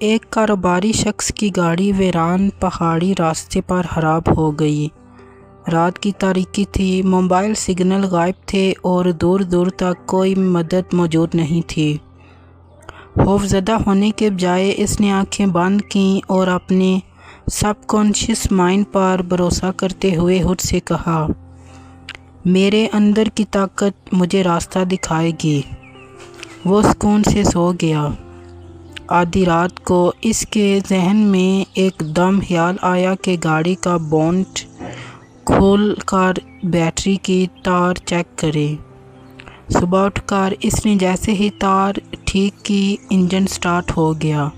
ایک کاروباری شخص کی گاڑی ویران پہاڑی راستے پر خراب ہو گئی۔ رات کی تاریکی تھی، موبائل سگنل غائب تھے اور دور دور تک کوئی مدد موجود نہیں تھی۔ خوفزدہ ہونے کے بجائے اس نے آنکھیں بند کیں اور اپنے سب کانشیس مائنڈ پر بھروسہ کرتے ہوئے خود سے کہا، میرے اندر کی طاقت مجھے راستہ دکھائے گی۔ وہ سکون سے سو گیا۔ آدھی رات کو اس کے ذہن میں ایک دم خیال آیا کہ گاڑی کا بونٹ کھول کر بیٹری کی تار چیک کرے۔ صبح اٹھ کر اس نے جیسے ہی تار ٹھیک کی، انجن سٹارٹ ہو گیا۔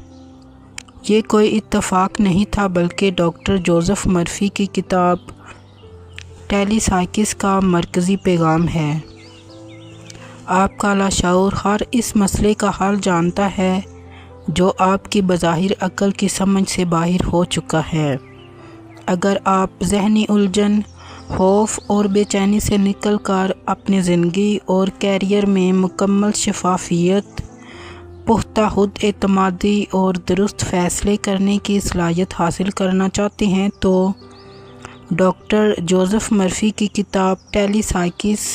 یہ کوئی اتفاق نہیں تھا بلکہ ڈاکٹر جوزف مرفی کی کتاب ٹیلی سائیکس کا مرکزی پیغام ہے۔ آپ کا لاشعور ہر اس مسئلے کا حل جانتا ہے جو آپ کی بظاہر عقل کی سمجھ سے باہر ہو چکا ہے۔ اگر آپ ذہنی الجھن، خوف اور بے چینی سے نکل کر اپنی زندگی اور کیریئر میں مکمل شفافیت، پختہ خود اعتمادی اور درست فیصلے کرنے کی صلاحیت حاصل کرنا چاہتے ہیں تو ڈاکٹر جوزف مرفی کی کتاب ٹیلی سائیکس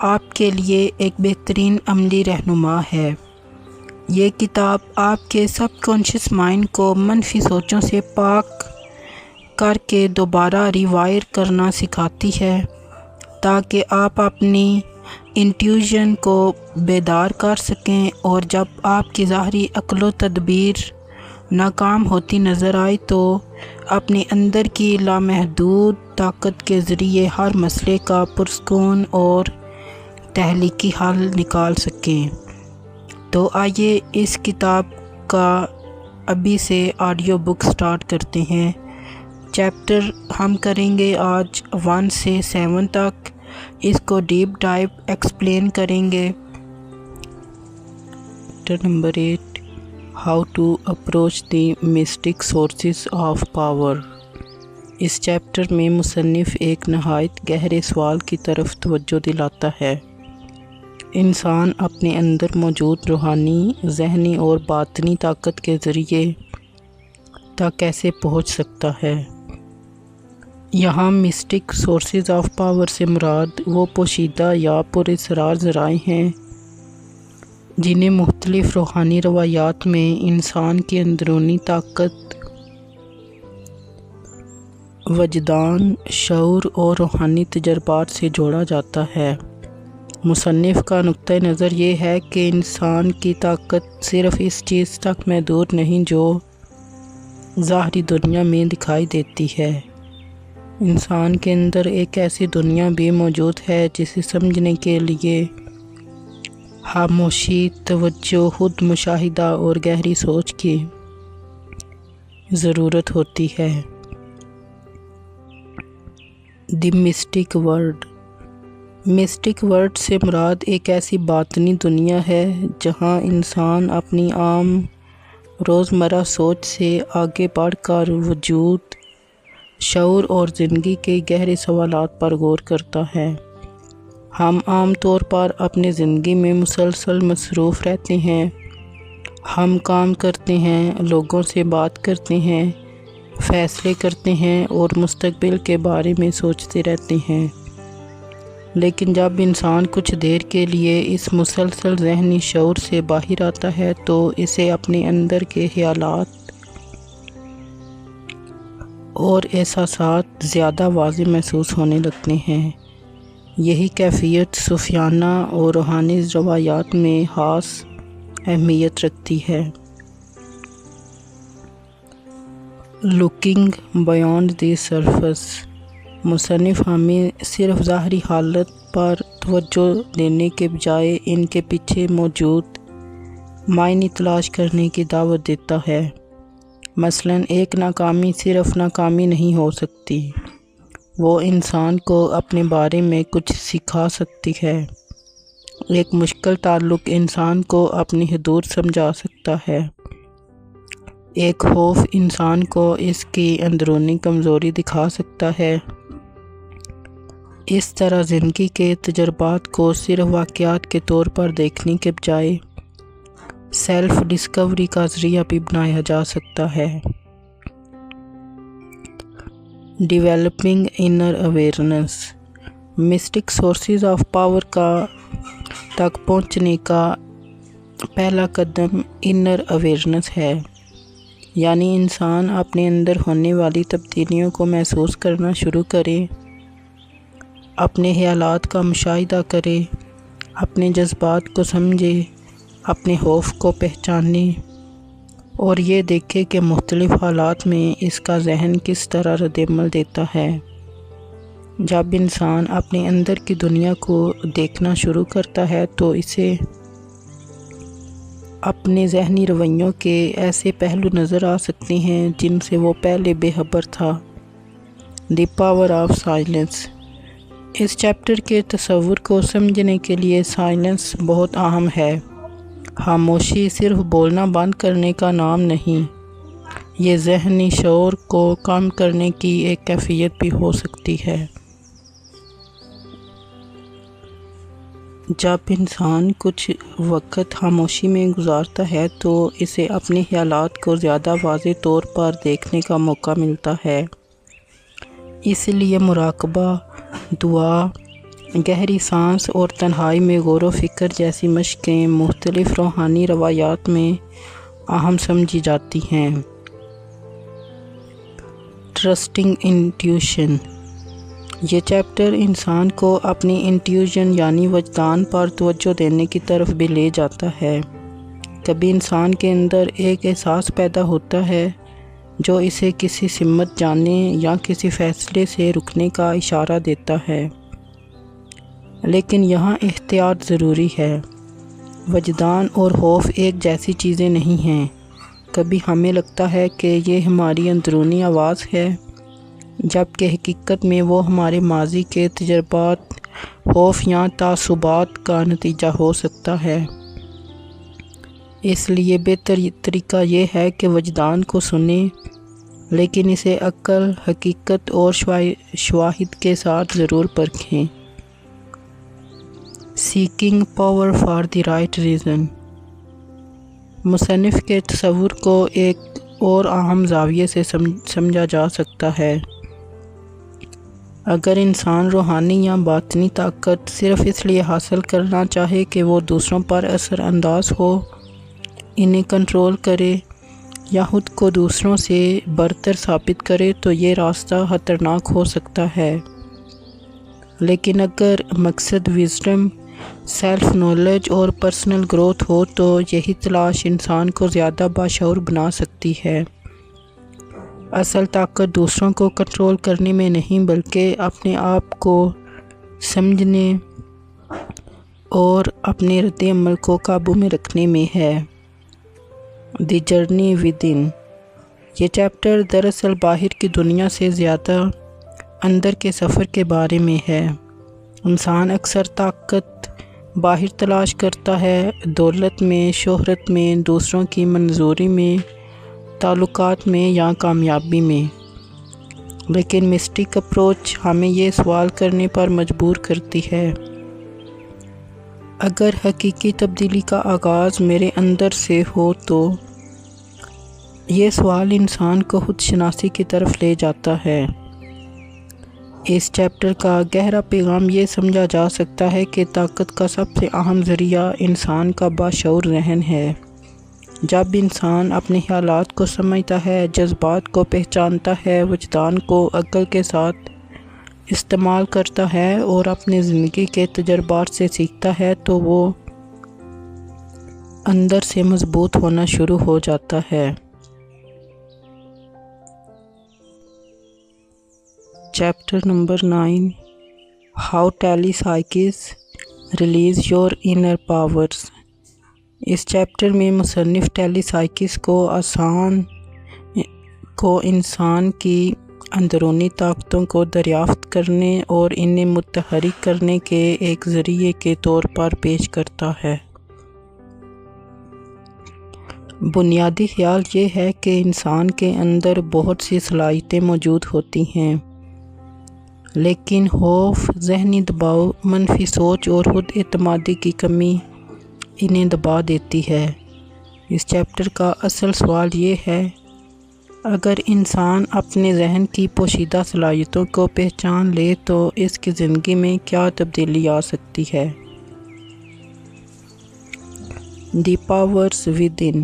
آپ کے لیے ایک بہترین عملی رہنما ہے۔ یہ کتاب آپ کے سب کانشیس مائنڈ کو منفی سوچوں سے پاک کر کے دوبارہ ریوائر کرنا سکھاتی ہے تاکہ آپ اپنی انٹیویژن کو بیدار کر سکیں، اور جب آپ کی ظاہری عقل و تدبیر ناکام ہوتی نظر آئے تو اپنے اندر کی لامحدود طاقت کے ذریعے ہر مسئلے کا پرسکون اور تخلیقی حل نکال سکیں۔ تو آئیے اس کتاب کا ابھی سے آڈیو بک سٹارٹ کرتے ہیں۔ چیپٹر ہم کریں گے آج 1 سے 7 تک، اس کو ڈیپ ڈائیو ایکسپلین کریں گے۔ Chapter number 8، how to approach the mystic sources of power. اس چیپٹر میں مصنف ایک نہایت گہرے سوال کی طرف توجہ دلاتا ہے۔ انسان اپنے اندر موجود روحانی، ذہنی اور باطنی طاقت کے ذریعے تک کیسے پہنچ سکتا ہے؟ یہاں مسٹک سورسز آف پاور سے مراد وہ پوشیدہ یا پراسرار ذرائع ہیں جنہیں مختلف روحانی روایات میں انسان کی اندرونی طاقت، وجدان، شعور اور روحانی تجربات سے جوڑا جاتا ہے۔ مصنف کا نقطہ نظر یہ ہے کہ انسان کی طاقت صرف اس چیز تک محدود نہیں جو ظاہری دنیا میں دکھائی دیتی ہے۔ انسان کے اندر ایک ایسی دنیا بھی موجود ہے جسے سمجھنے کے لیے خاموشی، توجہ، خود مشاہدہ اور گہری سوچ کی ضرورت ہوتی ہے۔ دی مسٹک ورلڈ۔ مسٹک ورلڈ سے مراد ایک ایسی باطنی دنیا ہے جہاں انسان اپنی عام روزمرہ سوچ سے آگے بڑھ کر وجود، شعور اور زندگی کے گہرے سوالات پر غور کرتا ہے۔ ہم عام طور پر اپنی زندگی میں مسلسل مصروف رہتے ہیں۔ ہم کام کرتے ہیں، لوگوں سے بات کرتے ہیں، فیصلے کرتے ہیں اور مستقبل کے بارے میں سوچتے رہتے ہیں۔ لیکن جب انسان کچھ دیر کے لیے اس مسلسل ذہنی شعور سے باہر آتا ہے تو اسے اپنے اندر کے خیالات اور احساسات زیادہ واضح محسوس ہونے لگتے ہیں۔ یہی کیفیت صوفیانہ اور روحانی روایات میں خاص اہمیت رکھتی ہے۔ Looking beyond the surface. مصنف ہمیں صرف ظاہری حالت پر توجہ دینے کے بجائے ان کے پیچھے موجود معنی تلاش کرنے کی دعوت دیتا ہے۔ مثلاً ایک ناکامی صرف ناکامی نہیں ہو سکتی، وہ انسان کو اپنے بارے میں کچھ سکھا سکتی ہے۔ ایک مشکل تعلق انسان کو اپنی حدود سمجھا سکتا ہے۔ ایک خوف انسان کو اس کی اندرونی کمزوری دکھا سکتا ہے۔ اس طرح زندگی کے تجربات کو صرف واقعات کے طور پر دیکھنے کے بجائے سیلف ڈسکوری کا ذریعہ بھی بنایا جا سکتا ہے۔ Developing inner awareness, mystic sources of power تک پہنچنے کا پہلا قدم انر اویئرنیس ہے، یعنی انسان اپنے اندر ہونے والی تبدیلیوں کو محسوس کرنا شروع کرے، اپنے خیالات کا مشاہدہ کرے، اپنے جذبات کو سمجھے، اپنے خوف کو پہچانے اور یہ دیکھے کہ مختلف حالات میں اس کا ذہن کس طرح رد عمل دیتا ہے۔ جب انسان اپنے اندر کی دنیا کو دیکھنا شروع کرتا ہے تو اسے اپنے ذہنی رویوں کے ایسے پہلو نظر آ سکتے ہیں جن سے وہ پہلے بے خبر تھا۔ دی پاور آف سائلنس، اس چیپٹر کے تصور کو سمجھنے کے لیے سائلنس بہت اہم ہے۔ خاموشی صرف بولنا بند کرنے کا نام نہیں، یہ ذہنی شور کو کم کرنے کی ایک کیفیت بھی ہو سکتی ہے۔ جب انسان کچھ وقت خاموشی میں گزارتا ہے تو اسے اپنے خیالات کو زیادہ واضح طور پر دیکھنے کا موقع ملتا ہے۔ اس لیے مراقبہ، دعا، گہری سانس اور تنہائی میں غور و فکر جیسی مشقیں مختلف روحانی روایات میں اہم سمجھی جاتی ہیں۔ ٹرسٹنگ انٹیویشن، یہ چیپٹر انسان کو اپنی انٹیویشن یعنی وجدان پر توجہ دینے کی طرف بھی لے جاتا ہے۔ کبھی انسان کے اندر ایک احساس پیدا ہوتا ہے جو اسے کسی سمت جانے یا کسی فیصلے سے رکنے کا اشارہ دیتا ہے، لیکن یہاں احتیاط ضروری ہے۔ وجدان اور خوف ایک جیسی چیزیں نہیں ہیں۔ کبھی ہمیں لگتا ہے کہ یہ ہماری اندرونی آواز ہے، جبکہ حقیقت میں وہ ہمارے ماضی کے تجربات، خوف یا تعصبات کا نتیجہ ہو سکتا ہے۔ اس لیے بہتر طریقہ یہ ہے کہ وجدان کو سنیں، لیکن اسے عقل، حقیقت اور شواہد کے ساتھ ضرور پرکھیں۔ Seeking power for the right reason, مصنف کے تصور کو ایک اور اہم زاویے سے سمجھا جا سکتا ہے۔ اگر انسان روحانی یا باطنی طاقت صرف اس لیے حاصل کرنا چاہے کہ وہ دوسروں پر اثر انداز ہو، انہیں کنٹرول کرے یا خود کو دوسروں سے برتر ثابت کرے تو یہ راستہ خطرناک ہو سکتا ہے۔ لیکن اگر مقصد وزڈم، سیلف نالج اور پرسنل گروتھ ہو تو یہی تلاش انسان کو زیادہ باشعور بنا سکتی ہے۔ اصل طاقت دوسروں کو کنٹرول کرنے میں نہیں بلکہ اپنے آپ کو سمجھنے اور اپنے رد عمل کو قابو میں رکھنے میں ہے۔ دی جرنی ود ان، یہ چیپٹر دراصل باہر کی دنیا سے زیادہ اندر کے سفر کے بارے میں ہے۔ انسان اکثر طاقت باہر تلاش کرتا ہے، دولت میں، شہرت میں، دوسروں کی منظوری میں، تعلقات میں یا کامیابی میں، لیکن مسٹک اپروچ ہمیں یہ سوال کرنے پر مجبور کرتی ہے، اگر حقیقی تبدیلی کا آغاز میرے اندر سے ہو تو؟ یہ سوال انسان کو خود شناسی کی طرف لے جاتا ہے۔ اس چیپٹر کا گہرا پیغام یہ سمجھا جا سکتا ہے کہ طاقت کا سب سے اہم ذریعہ انسان کا باشعور ذہن ہے۔ جب انسان اپنے خیالات کو سمجھتا ہے، جذبات کو پہچانتا ہے، وجدان کو عقل کے ساتھ استعمال کرتا ہے اور اپنی زندگی کے تجربات سے سیکھتا ہے تو وہ اندر سے مضبوط ہونا شروع ہو جاتا ہے۔ Chapter number 9، how telepsychics release your inner powers, اس چیپٹر میں مصنف ٹیلی سائیکس کو انسان کی اندرونی طاقتوں کو دریافت کرنے اور انہیں متحرک کرنے کے ایک ذریعے کے طور پر پیش کرتا ہے۔ بنیادی خیال یہ ہے کہ انسان کے اندر بہت سی صلاحیتیں موجود ہوتی ہیں، لیکن خوف، ذہنی دباؤ، منفی سوچ اور خود اعتمادی کی کمی انہیں دبا دیتی ہے۔ اس چیپٹر کا اصل سوال یہ ہے، اگر انسان اپنے ذہن کی پوشیدہ صلاحیتوں کو پہچان لے تو اس کی زندگی میں کیا تبدیلی آ سکتی ہے؟ The powers with in.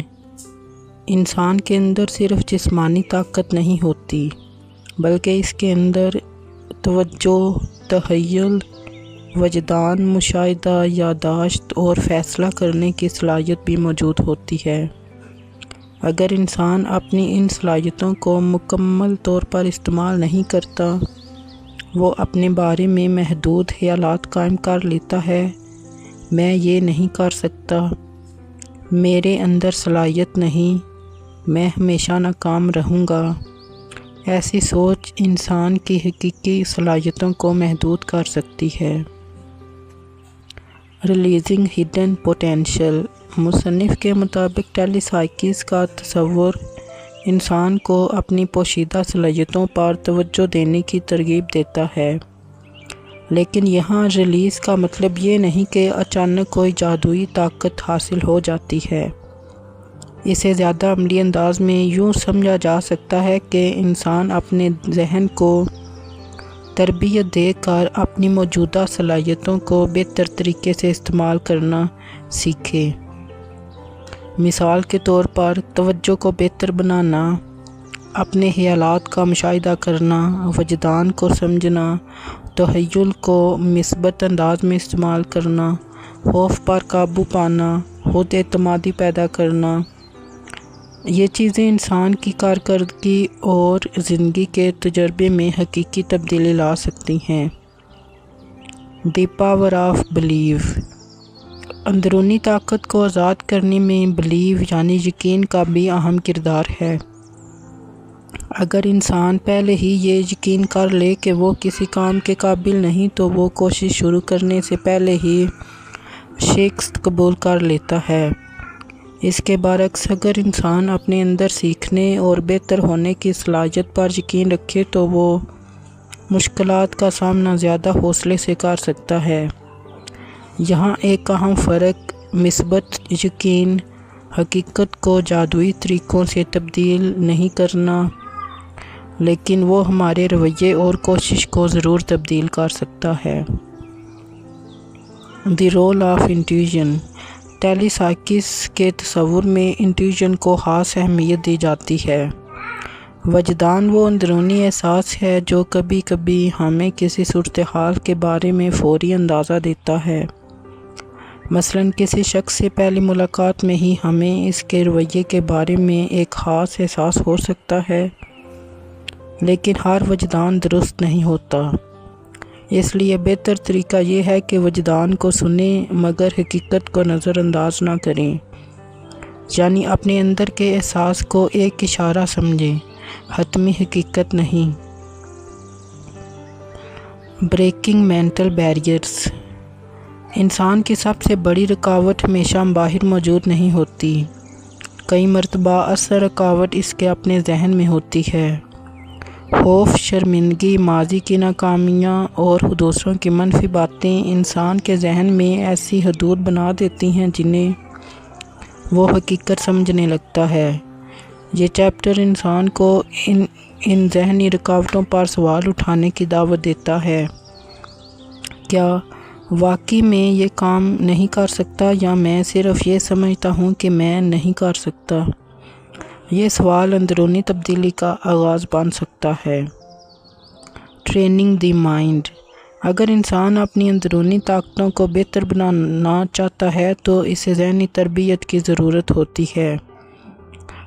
انسان کے اندر صرف جسمانی طاقت نہیں ہوتی، بلکہ اس کے اندر توجہ، تخیل، وجدان، مشاہدہ، یادداشت اور فیصلہ کرنے کی صلاحیت بھی موجود ہوتی ہے۔ اگر انسان اپنی ان صلاحیتوں کو مکمل طور پر استعمال نہیں کرتا، وہ اپنے بارے میں محدود خیالات قائم کر لیتا ہے۔ میں یہ نہیں کر سکتا، میرے اندر صلاحیت نہیں، میں ہمیشہ ناکام رہوں گا۔ ایسی سوچ انسان کی حقیقی صلاحیتوں کو محدود کر سکتی ہے۔ Releasing hidden potential. مصنف کے مطابق ٹیلی سائیکس کا تصور انسان کو اپنی پوشیدہ صلاحیتوں پر توجہ دینے کی ترغیب دیتا ہے، لیکن یہاں ریلیز کا مطلب یہ نہیں کہ اچانک کوئی جادوئی طاقت حاصل ہو جاتی ہے۔ اسے زیادہ عملی انداز میں یوں سمجھا جا سکتا ہے کہ انسان اپنے ذہن کو تربیت دے کر اپنی موجودہ صلاحیتوں کو بہتر طریقے سے استعمال کرنا سیکھے۔ مثال کے طور پر توجہ کو بہتر بنانا، اپنے خیالات کا مشاہدہ کرنا، وجدان کو سمجھنا، تخیل کو مثبت انداز میں استعمال کرنا، خوف پر قابو پانا، خود اعتمادی پیدا کرنا۔ یہ چیزیں انسان کی کارکردگی اور زندگی کے تجربے میں حقیقی تبدیلی لا سکتی ہیں۔ دی پاور آف بلیو۔ اندرونی طاقت کو آزاد کرنے میں بلیو یعنی یقین کا بھی اہم کردار ہے۔ اگر انسان پہلے ہی یہ یقین کر لے کہ وہ کسی کام کے قابل نہیں تو وہ کوشش شروع کرنے سے پہلے ہی شکست قبول کر لیتا ہے۔ اس کے برعکس اگر انسان اپنے اندر سیکھنے اور بہتر ہونے کی صلاحیت پر یقین رکھے تو وہ مشکلات کا سامنا زیادہ حوصلے سے کر سکتا ہے۔ یہاں ایک اہم فرق مثبت یقین حقیقت کو جادوئی طریقوں سے تبدیل نہیں کرنا، لیکن وہ ہمارے رویے اور کوشش کو ضرور تبدیل کر سکتا ہے۔ دی رول آف انٹیویژن۔ ٹیلی سائیکس کے تصور میں انٹیویژن کو خاص اہمیت دی جاتی ہے۔ وجدان وہ اندرونی احساس ہے جو کبھی کبھی ہمیں کسی صورتحال کے بارے میں فوری اندازہ دیتا ہے۔ مثلاً کسی شخص سے پہلی ملاقات میں ہی ہمیں اس کے رویے کے بارے میں ایک خاص احساس ہو سکتا ہے، لیکن ہر وجدان درست نہیں ہوتا۔ اس لیے بہتر طریقہ یہ ہے کہ وجدان کو سنیں مگر حقیقت کو نظر انداز نہ کریں، یعنی اپنے اندر کے احساس کو ایک اشارہ سمجھیں، حتمی حقیقت نہیں۔ Breaking mental barriers. انسان کی سب سے بڑی رکاوٹ ہمیشہ باہر موجود نہیں ہوتی۔ کئی مرتبہ اصل رکاوٹ اس کے اپنے ذہن میں ہوتی ہے۔ خوف، شرمندگی، ماضی کی ناکامیاں اور دوسروں کی منفی باتیں انسان کے ذہن میں ایسی حدود بنا دیتی ہیں جنہیں وہ حقیقت سمجھنے لگتا ہے۔ یہ چیپٹر انسان کو ان ذہنی رکاوٹوں پر سوال اٹھانے کی دعوت دیتا ہے۔ کیا واقعی میں یہ کام نہیں کر سکتا یا میں صرف یہ سمجھتا ہوں کہ میں نہیں کر سکتا؟ یہ سوال اندرونی تبدیلی کا آغاز بن سکتا ہے۔ Training the mind. اگر انسان اپنی اندرونی طاقتوں کو بہتر بنانا چاہتا ہے تو اسے ذہنی تربیت کی ضرورت ہوتی ہے۔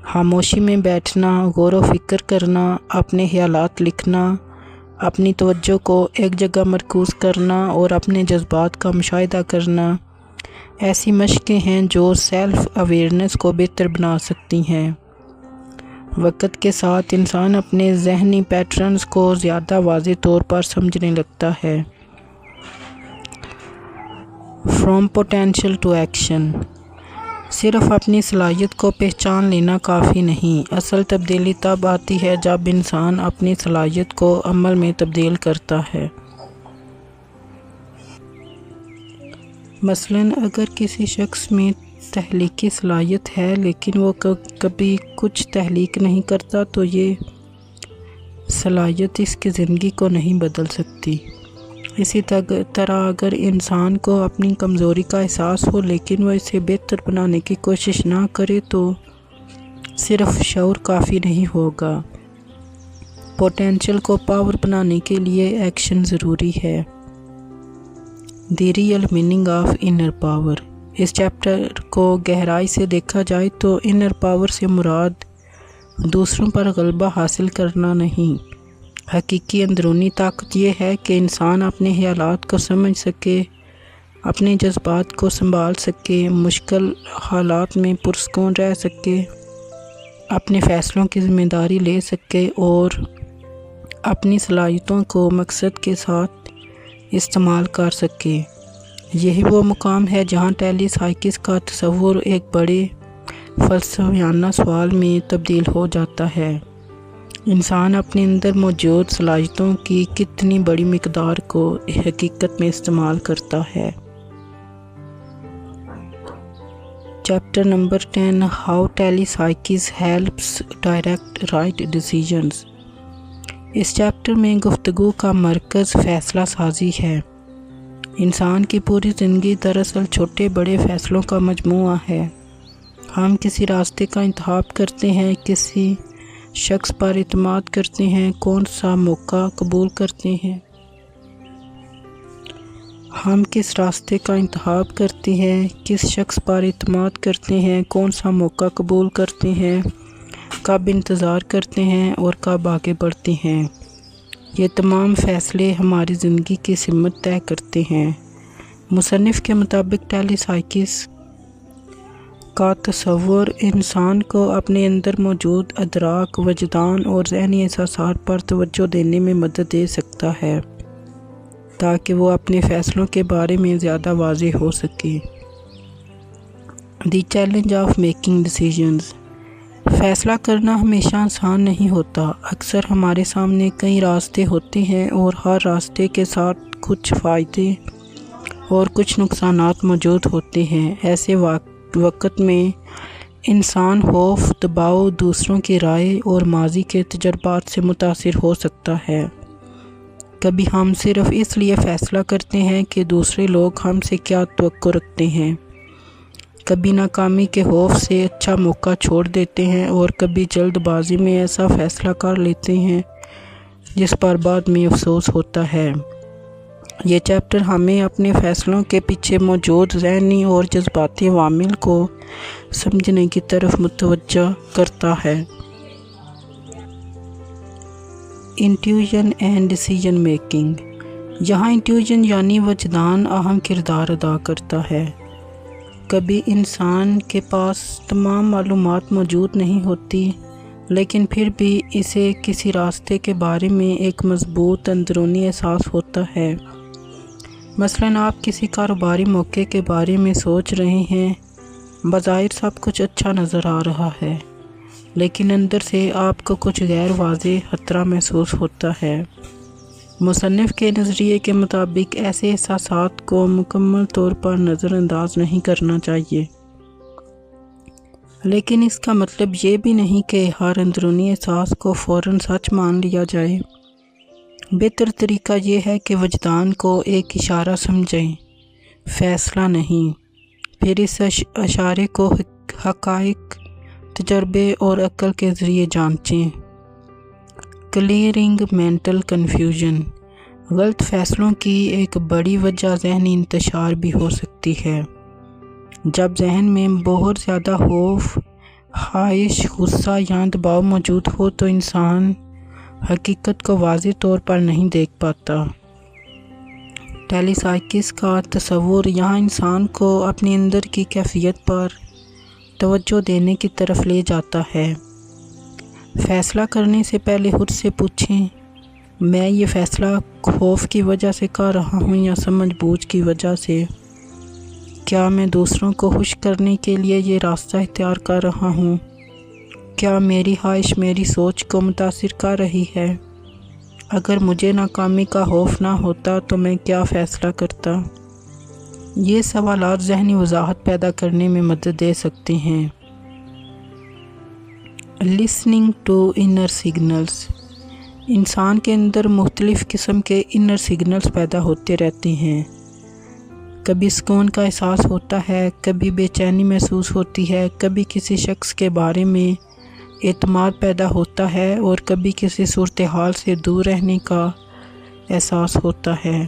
خاموشی میں بیٹھنا، غور و فکر کرنا، اپنے خیالات لکھنا، اپنی توجہ کو ایک جگہ مرکوز کرنا اور اپنے جذبات کا مشاہدہ کرنا ایسی مشقیں ہیں جو سیلف اویئرنیس کو بہتر بنا سکتی ہیں۔ وقت کے ساتھ انسان اپنے ذہنی پیٹرنز کو زیادہ واضح طور پر سمجھنے لگتا ہے۔ From potential to action. صرف اپنی صلاحیت کو پہچان لینا کافی نہیں، اصل تبدیلی تب آتی ہے جب انسان اپنی صلاحیت کو عمل میں تبدیل کرتا ہے۔ مثلاً اگر کسی شخص میں تخلیقی صلاحیت ہے لیکن وہ کبھی کچھ تخلیق نہیں کرتا تو یہ صلاحیت اس کی زندگی کو نہیں بدل سکتی۔ اسی طرح اگر انسان کو اپنی کمزوری کا احساس ہو لیکن وہ اسے بہتر بنانے کی کوشش نہ کرے تو صرف شعور کافی نہیں ہوگا۔ پوٹینشل کو پاور بنانے کے لیے ایکشن ضروری ہے۔ The real meaning of inner power. اس چیپٹر کو گہرائی سے دیکھا جائے تو انر پاور سے مراد دوسروں پر غلبہ حاصل کرنا نہیں۔ حقیقی اندرونی طاقت یہ ہے کہ انسان اپنے خیالات کو سمجھ سکے، اپنے جذبات کو سنبھال سکے، مشکل حالات میں پرسکون رہ سکے، اپنے فیصلوں کی ذمہ داری لے سکے اور اپنی صلاحیتوں کو مقصد کے ساتھ استعمال کر سکے۔ یہی وہ مقام ہے جہاں ٹیلی سائیکس کا تصور ایک بڑے فلسفیانہ سوال میں تبدیل ہو جاتا ہے۔ انسان اپنے اندر موجود صلاحیتوں کی کتنی بڑی مقدار کو حقیقت میں استعمال کرتا ہے۔ Chapter number 10 how telepsychics helps direct right decisions. اس چیپٹر میں گفتگو کا مرکز فیصلہ سازی ہے۔ انسان کی پوری زندگی دراصل چھوٹے بڑے فیصلوں کا مجموعہ ہے۔ ہم کسی راستے کا انتخاب کرتے ہیں، کسی شخص پر اعتماد کرتے ہیں، کون سا موقع قبول کرتے ہیں۔ ہم کس راستے کا انتخاب کرتے ہیں، کس شخص پر اعتماد کرتے ہیں، کون سا موقع قبول کرتے ہیں، کب انتظار کرتے ہیں اور کب آگے بڑھتے ہیں۔ یہ تمام فیصلے ہماری زندگی کی سمت طے کرتے ہیں۔ مصنف کے مطابق ٹیلی سائیکس کا تصور انسان کو اپنے اندر موجود ادراک، وجدان اور ذہنی احساسات پر توجہ دینے میں مدد دے سکتا ہے تاکہ وہ اپنے فیصلوں کے بارے میں زیادہ واضح ہو سکے۔ The challenge of making decisions. فیصلہ کرنا ہمیشہ آسان نہیں ہوتا۔ اکثر ہمارے سامنے کئی راستے ہوتے ہیں اور ہر راستے کے ساتھ کچھ فائدے اور کچھ نقصانات موجود ہوتے ہیں۔ ایسے وقت میں انسان خوف، دباؤ، دوسروں کی رائے اور ماضی کے تجربات سے متاثر ہو سکتا ہے۔ کبھی ہم صرف اس لیے فیصلہ کرتے ہیں کہ دوسرے لوگ ہم سے کیا توقع رکھتے ہیں۔ کبھی ناکامی کے خوف سے اچھا موقع چھوڑ دیتے ہیں اور کبھی جلد بازی میں ایسا فیصلہ کر لیتے ہیں جس پر بعد میں افسوس ہوتا ہے۔ یہ چیپٹر ہمیں اپنے فیصلوں کے پیچھے موجود ذہنی اور جذباتی عوامل کو سمجھنے کی طرف متوجہ کرتا ہے۔ انٹیویژن اینڈ ڈیسیژن میکنگ۔ یہاں انٹیویژن یعنی وجدان اہم کردار ادا کرتا ہے۔ کبھی انسان کے پاس تمام معلومات موجود نہیں ہوتی لیکن پھر بھی اسے کسی راستے کے بارے میں ایک مضبوط اندرونی احساس ہوتا ہے۔ مثلاً آپ کسی کاروباری موقع کے بارے میں سوچ رہے ہیں، بظاہر سب کچھ اچھا نظر آ رہا ہے لیکن اندر سے آپ کو کچھ غیر واضح خطرہ محسوس ہوتا ہے۔ مصنف کے نظریے کے مطابق ایسے احساسات کو مکمل طور پر نظر انداز نہیں کرنا چاہیے، لیکن اس کا مطلب یہ بھی نہیں کہ ہر اندرونی احساس کو فوراً سچ مان لیا جائے۔ بہتر طریقہ یہ ہے کہ وجدان کو ایک اشارہ سمجھیں، فیصلہ نہیں، پھر اس اشارے کو حقائق، تجربے اور عقل کے ذریعے جانچیں۔ Clearing mental confusion. غلط فیصلوں کی ایک بڑی وجہ ذہنی انتشار بھی ہو سکتی ہے۔ جب ذہن میں بہت زیادہ خوف، خواہش، غصہ یا دباؤ موجود ہو تو انسان حقیقت کو واضح طور پر نہیں دیکھ پاتا۔ ٹیلی سائیکس کا تصور یہاں انسان کو اپنے اندر کی کیفیت پر توجہ دینے کی طرف لے جاتا ہے۔ فیصلہ کرنے سے پہلے خود سے پوچھیں، میں یہ فیصلہ خوف کی وجہ سے کر رہا ہوں یا سمجھ بوجھ کی وجہ سے؟ کیا میں دوسروں کو خوش کرنے کے لیے یہ راستہ اختیار کر رہا ہوں؟ کیا میری خواہش میری سوچ کو متاثر کر رہی ہے؟ اگر مجھے ناکامی کا خوف نہ ہوتا تو میں کیا فیصلہ کرتا؟ یہ سوالات ذہنی وضاحت پیدا کرنے میں مدد دے سکتے ہیں۔ لسننگ ٹو انر سگنلز، انسان کے اندر مختلف قسم کے انر سگنلز پیدا ہوتے رہتے ہیں۔ کبھی سکون کا احساس ہوتا ہے، کبھی بے چینی محسوس ہوتی ہے، کبھی کسی شخص کے بارے میں اعتماد پیدا ہوتا ہے اور کبھی کسی صورتحال سے دور رہنے کا احساس ہوتا ہے۔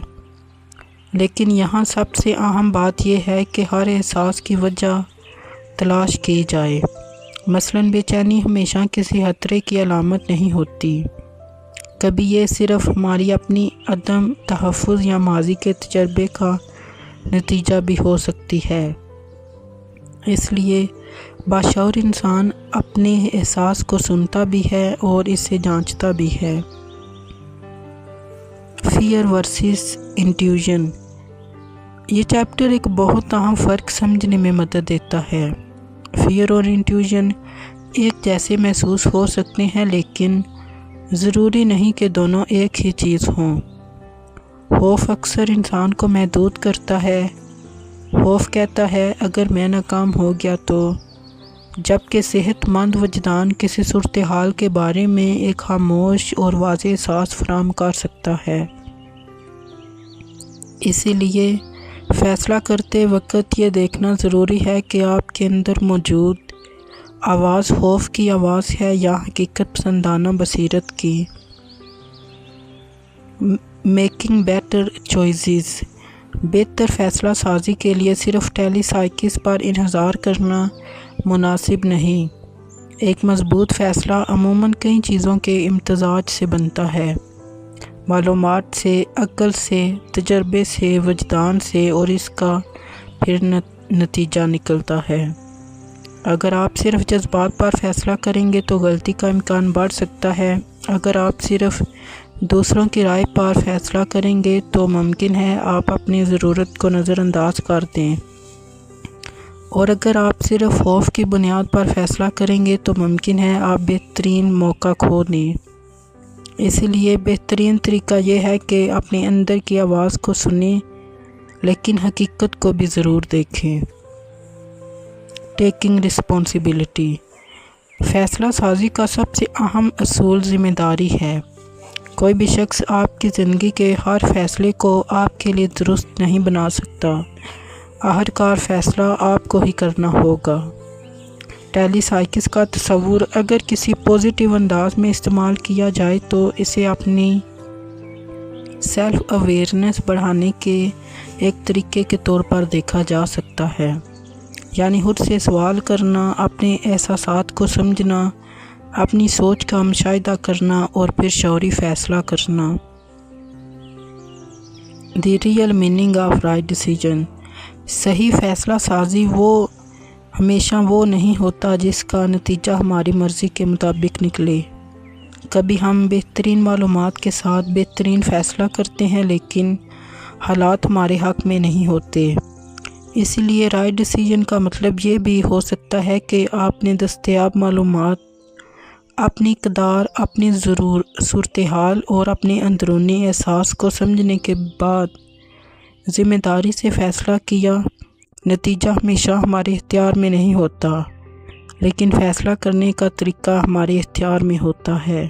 لیکن یہاں سب سے اہم بات یہ ہے کہ ہر احساس کی وجہ تلاش کی جائے۔ مثلاً بے چینی ہمیشہ کسی خطرے کی علامت نہیں ہوتی، کبھی یہ صرف ہماری اپنی عدم تحفظ یا ماضی کے تجربے کا نتیجہ بھی ہو سکتی ہے۔ اس لیے باشعور انسان اپنے احساس کو سنتا بھی ہے اور اسے جانچتا بھی ہے۔ فیئر ورسز انٹیویژن، یہ چیپٹر ایک بہت اہم فرق سمجھنے میں مدد دیتا ہے۔ فیئر اور انٹیویژن ایک جیسے محسوس ہو سکتے ہیں، لیکن ضروری نہیں کہ دونوں ایک ہی چیز ہوں۔ خوف اکثر انسان کو محدود کرتا ہے۔ خوف کہتا ہے اگر میں ناکام ہو گیا تو، جبکہ صحت مند وجدان کسی صورتحال کے بارے میں ایک خاموش اور واضح احساس فراہم کر سکتا ہے۔ اسی لیے فیصلہ کرتے وقت یہ دیکھنا ضروری ہے کہ آپ کے اندر موجود آواز خوف کی آواز ہے یا حقیقت پسندانہ بصیرت کی۔ میکنگ بیٹر چوائسز، بہتر فیصلہ سازی کے لیے صرف ٹیلی سائیکس پر انحصار کرنا مناسب نہیں۔ ایک مضبوط فیصلہ عموماً کئی چیزوں کے امتزاج سے بنتا ہے، معلومات سے، عقل سے، تجربے سے، وجدان سے، اور اس کا پھر نتیجہ نکلتا ہے۔ اگر آپ صرف جذبات پر فیصلہ کریں گے تو غلطی کا امکان بڑھ سکتا ہے۔ اگر آپ صرف دوسروں کی رائے پر فیصلہ کریں گے تو ممکن ہے آپ اپنی ضرورت کو نظر انداز کر دیں، اور اگر آپ صرف خوف کی بنیاد پر فیصلہ کریں گے تو ممکن ہے آپ بہترین موقع کھو دیں۔ اسی لیے بہترین طریقہ یہ ہے کہ اپنے اندر کی آواز کو سنیں، لیکن حقیقت کو بھی ضرور دیکھیں۔ ٹیکنگ رسپانسبلٹی، فیصلہ سازی کا سب سے اہم اصول ذمہ داری ہے۔ کوئی بھی شخص آپ کی زندگی کے ہر فیصلے کو آپ کے لیے درست نہیں بنا سکتا۔ آخرکار فیصلہ آپ کو ہی کرنا ہوگا۔ ٹیلی سائیکس کا تصور اگر کسی پازیٹیو انداز میں استعمال کیا جائے تو اسے اپنی سیلف اویئرنیس بڑھانے کے ایک طریقے کے طور پر دیکھا جا سکتا ہے، یعنی خود سے سوال کرنا، اپنے احساسات کو سمجھنا، اپنی سوچ کا مشاہدہ کرنا اور پھر شعوری فیصلہ کرنا۔ دی real meaning of right decision, صحیح فیصلہ سازی ہمیشہ وہ نہیں ہوتا جس کا نتیجہ ہماری مرضی کے مطابق نکلے۔ کبھی ہم بہترین معلومات کے ساتھ بہترین فیصلہ کرتے ہیں، لیکن حالات ہمارے حق میں نہیں ہوتے۔ اسی لیے رائٹ ڈیسیژن کا مطلب یہ بھی ہو سکتا ہے کہ آپ نے دستیاب معلومات، اپنی اقدار، اپنی صورتحال اور اپنے اندرونی احساس کو سمجھنے کے بعد ذمہ داری سے فیصلہ کیا۔ نتیجہ ہمیشہ ہمارے اختیار میں نہیں ہوتا، لیکن فیصلہ کرنے کا طریقہ ہمارے اختیار میں ہوتا ہے۔